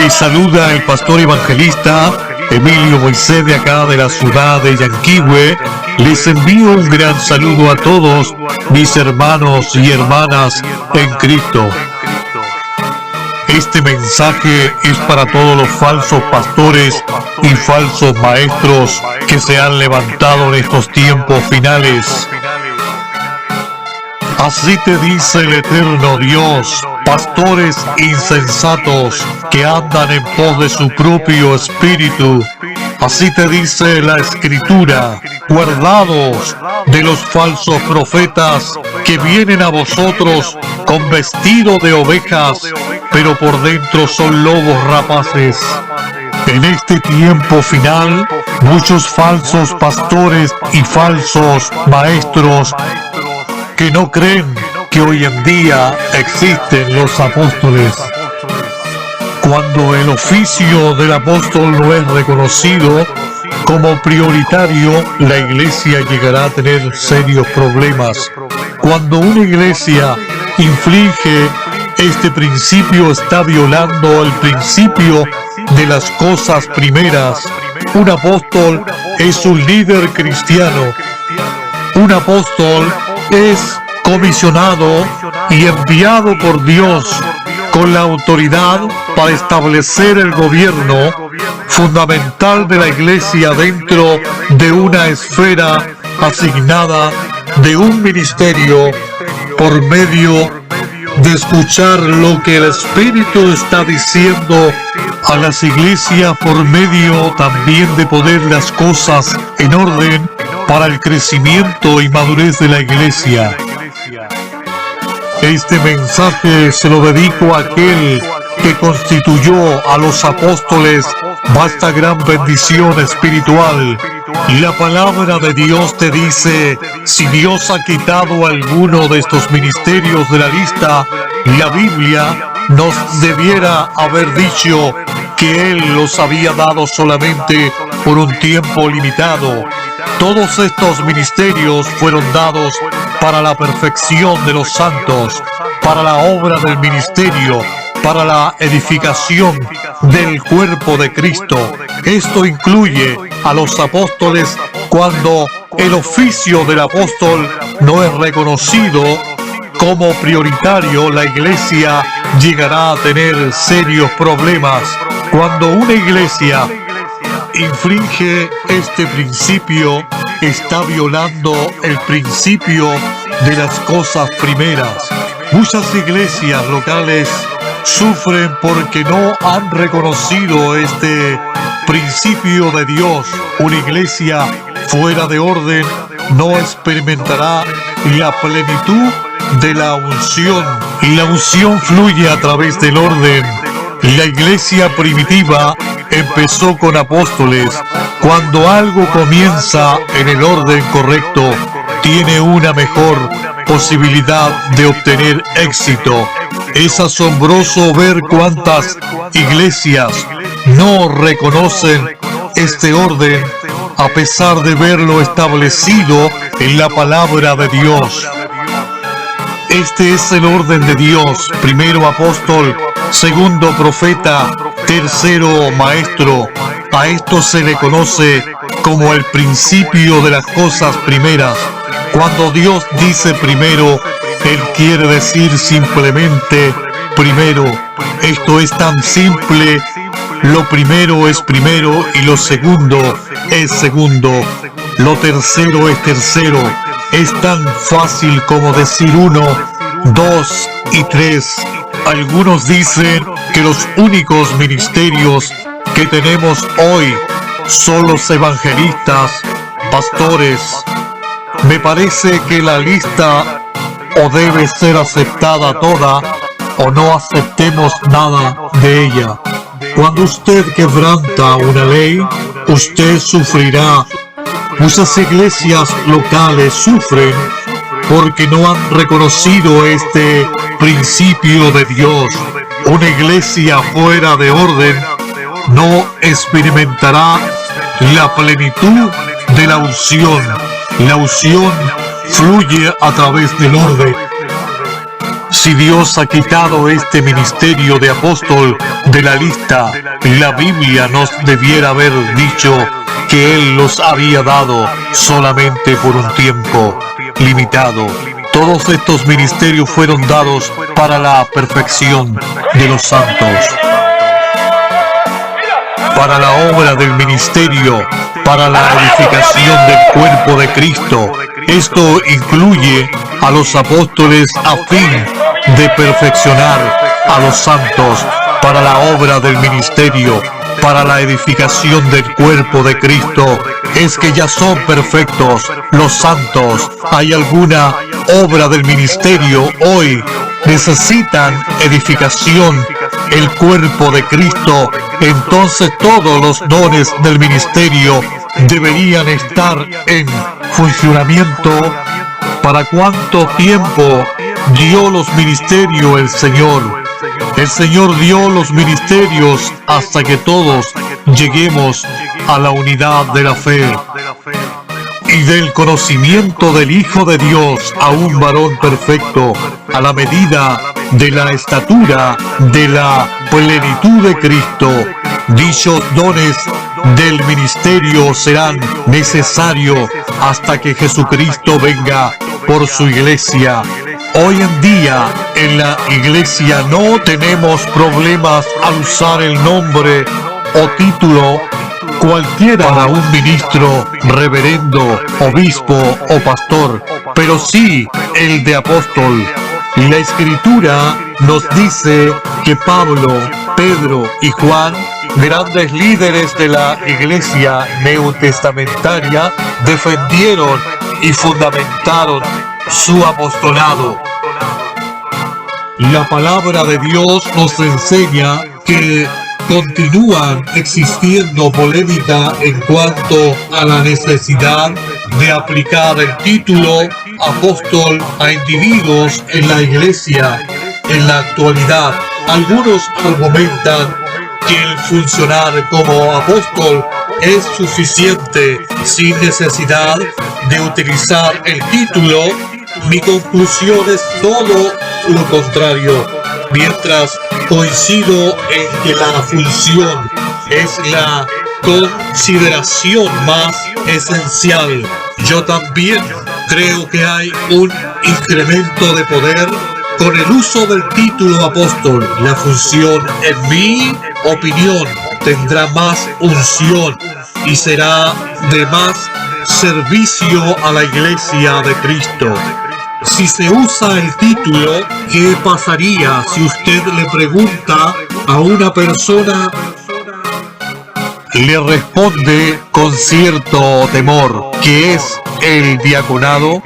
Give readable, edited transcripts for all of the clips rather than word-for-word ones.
Les saluda el pastor evangelista Emilio Moisés de acá de la ciudad de Yanquihue. Les envío un gran saludo a todos mis hermanos y hermanas en Cristo. Este mensaje es para todos los falsos pastores y falsos maestros que se han levantado en estos tiempos finales. Así te dice el eterno Dios: pastores insensatos que andan en pos de su propio espíritu. Así te dice la Escritura: guardados de los falsos profetas que vienen a vosotros con vestido de ovejas, pero por dentro son lobos rapaces. En este tiempo final, muchos falsos pastores y falsos maestros que no creen que hoy en día existen los apóstoles. Cuando el oficio del apóstol no es reconocido como prioritario, la iglesia llegará a tener serios problemas. Cuando una iglesia inflige este principio, está violando el principio de las cosas primeras. Un apóstol es un líder cristiano. Un apóstol es comisionado y enviado por Dios con la autoridad para establecer el gobierno fundamental de la iglesia dentro de una esfera asignada de un ministerio, por medio de escuchar lo que el Espíritu está diciendo a las iglesias, por medio también de poner las cosas en orden para el crecimiento y madurez de la iglesia. Este mensaje se lo dedico a aquel que constituyó a los apóstoles bajo esta gran bendición espiritual. Y la palabra de Dios te dice: si Dios ha quitado alguno de estos ministerios de la lista, la Biblia nos debiera haber dicho que Él los había dado solamente por un tiempo limitado. Todos estos ministerios fueron dados para la perfección de los santos, para la obra del ministerio, para la edificación del cuerpo de Cristo. Esto incluye a los apóstoles. Cuando el oficio del apóstol no es reconocido como prioritario, la iglesia llegará a tener serios problemas. Cuando una iglesia infringe este principio, está violando el principio de las cosas primeras. Muchas iglesias locales sufren porque no han reconocido este principio de Dios. Una iglesia fuera de orden no experimentará la plenitud de la unción, y la unción fluye a través del orden. La iglesia primitiva empezó con apóstoles. Cuando algo comienza en el orden correcto, tiene una mejor posibilidad de obtener éxito. Es asombroso ver cuántas iglesias no reconocen este orden a pesar de verlo establecido en la palabra de Dios. Este es el orden de Dios: primero apóstol, segundo profeta, tercero maestro. A esto se le conoce como el principio de las cosas primeras. Cuando Dios dice primero, Él quiere decir simplemente primero. Esto es tan simple: lo primero es primero y lo segundo es segundo. Lo tercero es tercero. Es tan fácil como decir 1, 2 y 3. Algunos dicen que los únicos ministerios que tenemos hoy son los evangelistas, pastores. Me parece que la lista o debe ser aceptada toda o no aceptemos nada de ella. Cuando usted quebranta una ley, usted sufrirá. Muchas iglesias locales sufren porque no han reconocido este principio de Dios. Una iglesia fuera de orden no experimentará la plenitud de la unción. La unción fluye a través del orden. Si Dios ha quitado este ministerio de apóstol de la lista, la Biblia nos debiera haber dicho que Él los había dado solamente por un tiempo limitado. Todos estos ministerios fueron dados para la perfección de los santos, para la obra del ministerio, para la edificación del cuerpo de Cristo. Esto incluye a los apóstoles a fin de perfeccionar a los santos para la obra del ministerio, para la edificación del cuerpo de Cristo. Es que ya son perfectos los santos. ¿Hay alguna obra del ministerio hoy? Necesitan edificación el cuerpo de Cristo. Entonces todos los dones del ministerio deberían estar en funcionamiento. ¿Para cuánto tiempo dio los ministerios el Señor? El Señor dio los ministerios hasta que todos lleguemos a la unidad de la fe y del conocimiento del Hijo de Dios, a un varón perfecto, a la medida de la estatura de la plenitud de Cristo. Dichos dones del ministerio serán necesarios hasta que Jesucristo venga por su iglesia. Hoy en día en la iglesia no tenemos problemas al usar el nombre o título cualquiera para un ministro, reverendo, obispo o pastor, pero sí el de apóstol. La Escritura nos dice que Pablo, Pedro y Juan, grandes líderes de la iglesia neotestamentaria, defendieron y fundamentaron su apostolado. La palabra de Dios nos enseña que continúan existiendo polémica en cuanto a la necesidad de aplicar el título apóstol a individuos en la iglesia en la actualidad. Algunos argumentan que el funcionar como apóstol es suficiente sin necesidad de utilizar el título. Mi conclusión es todo lo contrario. Mientras coincido en que la función es la consideración más esencial, yo también creo que hay un incremento de poder con el uso del título apóstol. La función, en mi opinión, tendrá más unción y será de más servicio a la iglesia de Cristo. Si se usa el título, ¿qué pasaría si usted le pregunta a una persona? Le responde con cierto temor, ¿qué es el diaconado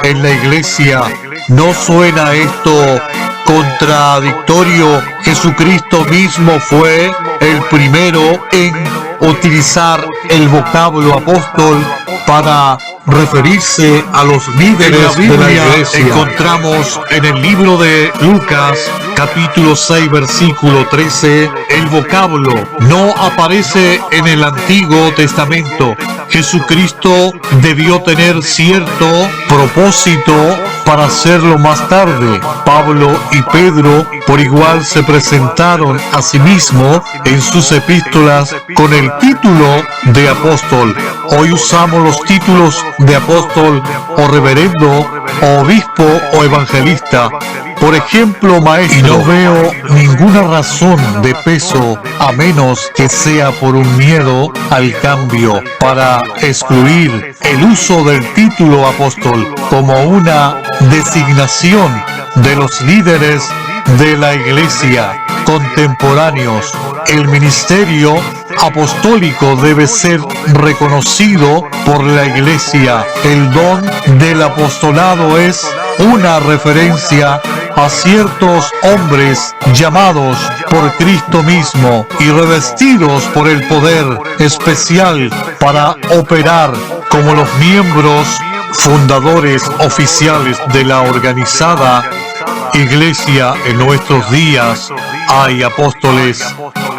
en la iglesia? ¿No suena esto contradictorio? Jesucristo mismo fue el primero en utilizar el vocablo apóstol para referirse a los líderes de la iglesia. Encontramos en el libro de Lucas, capítulo 6, versículo 13, el vocablo no aparece en el Antiguo Testamento. Jesucristo debió tener cierto propósito para hacerlo más tarde. Pablo y Pedro por igual se presentaron a sí mismos en sus epístolas con el título de apóstol. Hoy usamos los títulos de apóstol o reverendo o obispo o evangelista, por ejemplo maestro, y no veo ninguna razón de peso, a menos que sea por un miedo al cambio, para excluir el uso del título apóstol como una designación de los líderes de la iglesia contemporáneos. El ministerio apostólico debe ser reconocido por la iglesia. El don del apostolado es una referencia a ciertos hombres llamados por Cristo mismo y revestidos por el poder especial para operar como los miembros fundadores oficiales de la organizada iglesia. En nuestros días hay apóstoles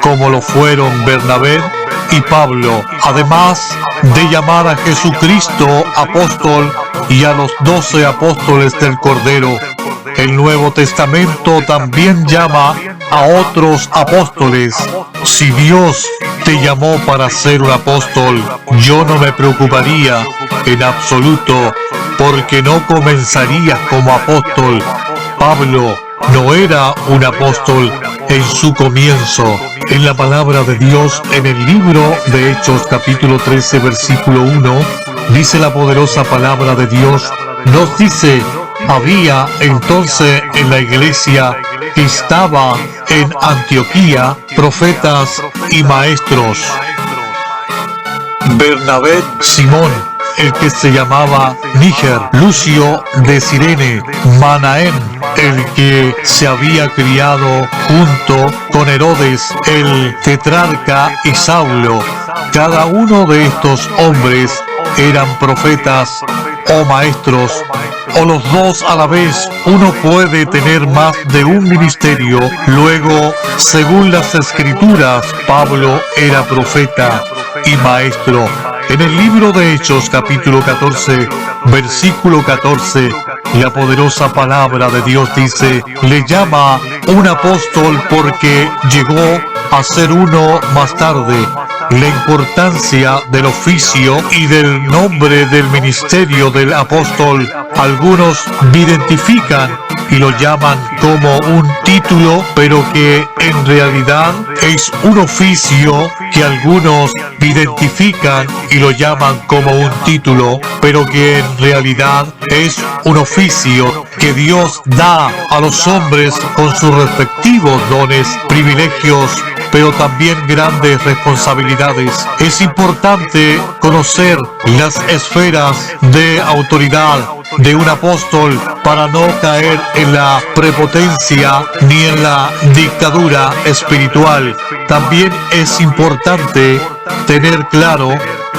como lo fueron Bernabé y Pablo, además de llamar a Jesucristo apóstol y a los 12 apóstoles del Cordero El Nuevo Testamento también llama a otros apóstoles. Si Dios te llamó para ser un apóstol, yo no me preocuparía en absoluto, porque no comenzarías como apóstol. Pablo no era un apóstol en su comienzo. En la palabra de Dios, en el libro de Hechos, capítulo 13, versículo 1, dice la poderosa palabra de Dios, nos dice: había entonces en la iglesia que estaba en Antioquía profetas y maestros. Bernabé, Simón, el que se llamaba Níger, Lucio de Cirene, Manaén, el que se había criado junto con Herodes, el tetrarca, y Saulo. Cada uno de estos hombres eran profetas o maestros, o los dos a la vez. Uno puede tener más de un ministerio. Luego, según las Escrituras, Pablo era profeta y maestro. En el libro de Hechos, capítulo 14, versículo 14, la poderosa palabra de Dios dice: le llama un apóstol porque llegó a ser uno más tarde. La importancia del oficio y del nombre del ministerio del apóstol, algunos identifican y lo llaman como un título, pero que en realidad es un oficio que algunos identifican y lo llaman como un título, pero que en realidad es un oficio que Dios da a los hombres con sus respectivos dones, privilegios, pero también grandes responsabilidades. Es importante conocer las esferas de autoridad de un apóstol para no caer en la prepotencia ni en la dictadura espiritual. También es importante tener claro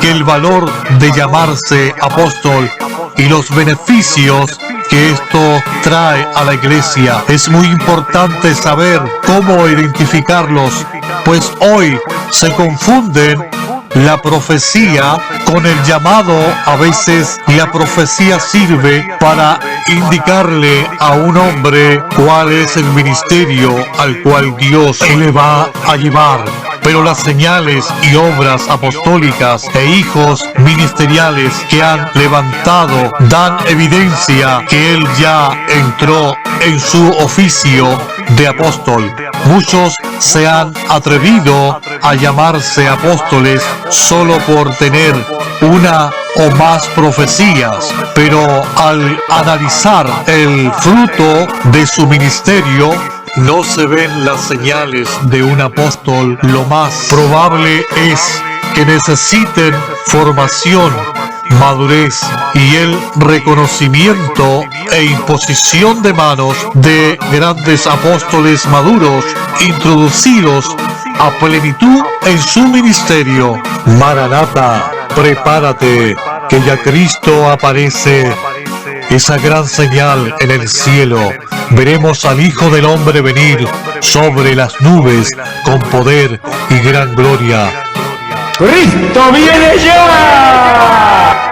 que el valor de llamarse apóstol y los beneficios que esto trae a la iglesia. Es muy importante saber cómo identificarlos, pues hoy se confunden la profecía con el llamado. A veces la profecía sirve para indicarle a un hombre cuál es el ministerio al cual Dios le va a llevar. Pero las señales y obras apostólicas e hijos ministeriales que han levantado dan evidencia que él ya entró en su oficio de apóstol. Muchos se han atrevido a llamarse apóstoles solo por tener una o más profecías, pero al analizar el fruto de su ministerio, no se ven las señales de un apóstol. Lo más probable es que necesiten formación, madurez y el reconocimiento e imposición de manos de grandes apóstoles maduros, introducidos a plenitud en su ministerio. Maranata, prepárate, que ya Cristo aparece. Esa gran señal en el cielo. Veremos al Hijo del Hombre venir sobre las nubes con poder y gran gloria. ¡Cristo viene ya!